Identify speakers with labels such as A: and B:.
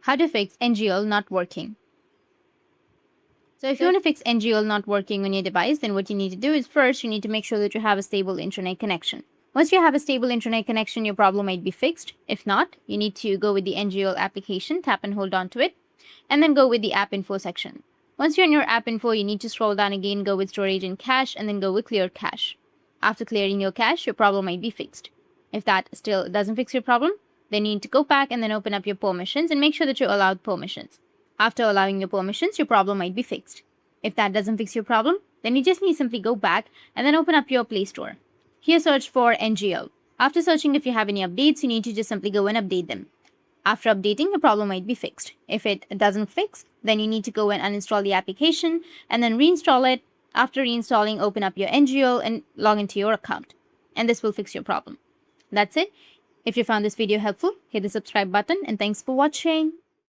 A: How to fix NGL not working. So if you want to fix NGL not working on your device, then what you need to do is first you need to make sure that you have a stable internet connection. Once you have a stable internet connection, your problem might be fixed. If not, you need to go with the NGL application, tap and hold on to it, and then go with the app info section. Once you're in your app info, you need to scroll down again, go with storage and cache, and then go with clear cache. After clearing your cache, your problem might be fixed. If that still doesn't fix your problem, then you need to go back and then open up your permissions and make sure that you allowed permissions. After allowing your permissions, your problem might be fixed. If that doesn't fix your problem, then you just need to simply go back and then open up your Play Store. Here search for NGL. After searching, if you have any updates, you need to just simply go and update them. After updating, your problem might be fixed. If it doesn't fix, then you need to go and uninstall the application and then reinstall it. After reinstalling, open up your NGL and log into your account. And this will fix your problem. That's it. If you found this video helpful, hit the subscribe button and thanks for watching.